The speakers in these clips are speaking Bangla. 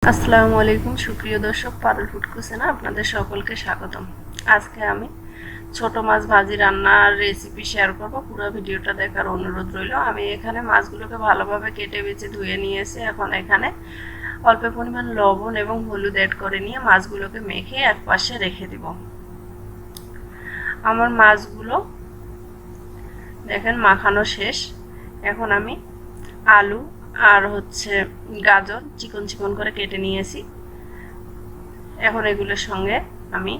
আসসালামু আলাইকুম সুপ্রিয় দর্শক, পারুল ফুড কিচেনে আপনাদের সকলকে স্বাগতম। আজকে আমি ছোট মাছ ভাজি রান্নার রেসিপি শেয়ার করব। পুরো ভিডিওটা দেখার অনুরোধ রইল। আমি এখানে মাছগুলোকে ভালোভাবে কেটে বেছে ধুয়ে নিয়েছি। এখন এখানে অল্প পরিমাণ লবণ এবং হলুদ অ্যাড করে নিয়ে মাছগুলোকে মেখে এক পাশে রেখে দিব। আমার মাছগুলো দেখেন মাখানো শেষ। এখন আমি আলু আর গাজর চিকন চিকন করে কেটে নিয়েছি। এখন এগুলোর সঙ্গে আমি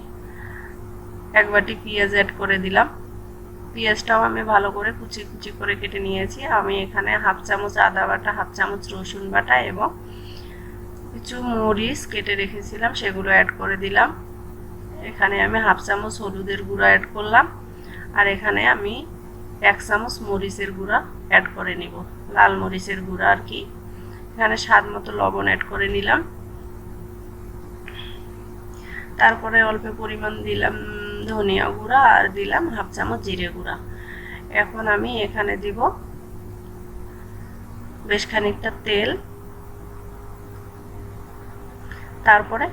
এক বাটি পেঁয়াজ অ্যাড করে দিলাম। পেঁয়াজটাও আমি ভালো করে কুচি কুচি করে কেটে নিয়েছি। আমি এখানে হাফ চামচ আদা বাটা, হাফ চামচ রসুন বাটা এবং কিছু মরিচ কেটে রেখেছিলাম সেগুলো অ্যাড করে দিলাম। এখানে আমি হাফ চামচ হলুদের গুঁড়া অ্যাড করলাম, আর এখানে আমি এক চামচ মরিচের গুঁড়া অ্যাড করে নিব, লাল মরিচের গুঁড়া আর কি। এখানে স্বাদ মতো লবণ অ্যাড করে নিলাম। তারপরে অল্প পরিমাণ দিলাম ধনিয়া গুঁড়া আর দিলাম হাফ চামচ জিরে গুঁড়া। এখন আমি এখানে দিব বেশ খানিকটা তেল। তারপরে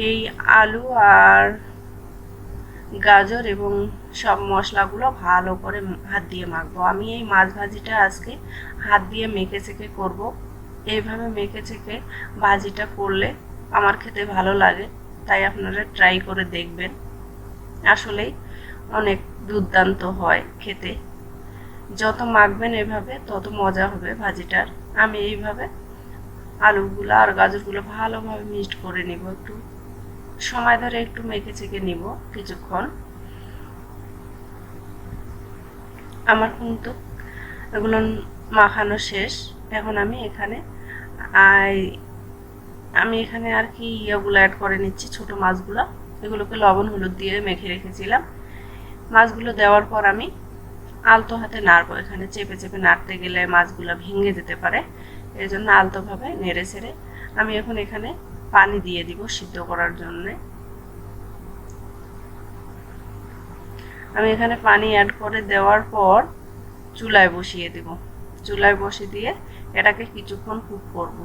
এই আলু আর গাজর এবং সব মশলাগুলো ভালো করে হাত দিয়ে মাখবো। আমি এই মাছ ভাজিটা আজকে হাত দিয়ে মেখে চেখে করব। এইভাবে মেখে চেখে ভাজিটা করলে আমার খেতে ভালো লাগে, তাই আপনারা ট্রাই করে দেখবেন। আসলেই অনেক দুর্দান্ত হয় খেতে। যত মাখবেন এভাবে তত মজা হবে ভাজিটার। আমি এইভাবে আলুগুলো আর গাজরগুলো ভালোভাবে মিক্সড করে নিব। একটু সময় ধরে একটু মেখে চেখে নিব কিছুক্ষণ। আমার কিন্তু এগুলো মাখানো শেষ। এখন আমি এখানে আর কি ইয়েগুলো অ্যাড করে নিচ্ছি, ছোট মাছগুলো। এগুলোকে লবণ হলুদ দিয়ে মেখে রেখেছিলাম। মাছগুলো দেওয়ার পর আমি আলতো হাতে নাড়বো। এখানে চেপে চেপে নাড়তে গেলে মাছগুলো ভেঙে যেতে পারে, এই জন্য আলতোভাবে নেড়ে ছেড়ে আমি এখন এখানে পানি দিয়ে দিব সিদ্ধ করার জন্য। আমি এখানে পানি অ্যাড করে দেওয়ার পর চুলায় বসিয়ে দেব। চুলায় বসিয়ে দিয়ে এটাকে কিছুক্ষণ কুক করব।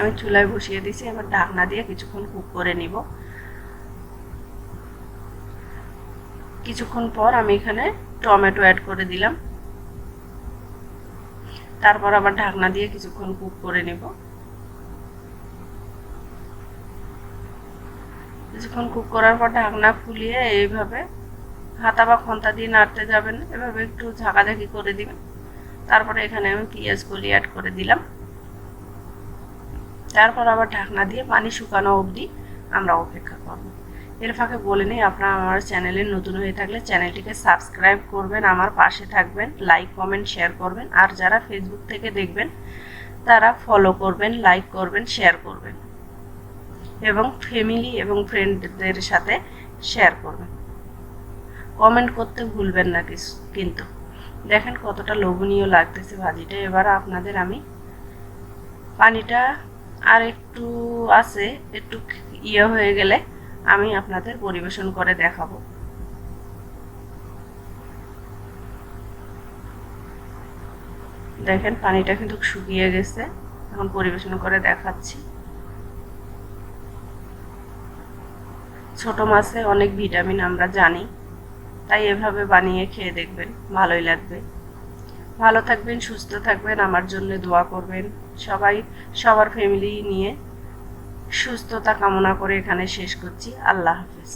আমি চুলায় বসিয়ে দিয়েছি, এবার ঢাকনা দিয়ে কিছুক্ষণ কুক করে নিব। কিছুক্ষণ পর আমি এখানে টমেটো অ্যাড করে দিলাম। তারপর আবার ঢাকনা দিয়ে কিছুক্ষণ কুক করে নেব। কিছুক্ষণ কুক করার পর ঢাকনা খুলিয়ে এইভাবে হাতা বা খন্তা দিয়ে নাড়তে যাবেন, এভাবে একটু ঝাঁকাঝাঁকি করে দিবেন। তারপরে এখানে আমি পেঁয়াজ কলি অ্যাড করে দিলাম। তারপর আবার ঢাকনা দিয়ে পানি শুকানো অবধি আমরা অপেক্ষা করব। এর ফাঁকে বলে নিই, আপনারা আমার চ্যানেলে নতুন হয়ে থাকলে চ্যানেলটিকে সাবস্ক্রাইব করবেন, আমার পাশে থাকবেন, লাইক কমেন্ট শেয়ার করবেন। আর যারা ফেসবুক থেকে দেখবেন তারা ফলো করবেন, লাইক করবেন, শেয়ার করবেন এবং ফ্যামিলি এবং ফ্রেন্ডদের সাথে শেয়ার করবেন। কমেন্ট করতে ভুলবেন না কিন্তু। দেখেন কতটা লোভনীয় লাগতেছে ভাজিটা। এবার আপনাদের আমি পানিটা আর একটু আছে, একটু ইয়ে হয়ে গেলে আমি আপনাদের পরিবেশন করে দেখাবো। দেখেন পানিটা কিন্তু শুকিয়ে গেছে, এখন পরিবেশন করে দেখাচ্ছি। ছোট মাছে অনেক ভিটামিন আমরা জানি, তাই এভাবে বানিয়ে খেয়ে দেখবেন, ভালোই লাগবে। ভালো থাকবেন, সুস্থ থাকবেন, আমার জন্য দোয়া করবেন। সবাই সবার ফ্যামিলি নিয়ে সুস্থতা কামনা করে এখানে শেষ করছি। আল্লাহ হাফেজ।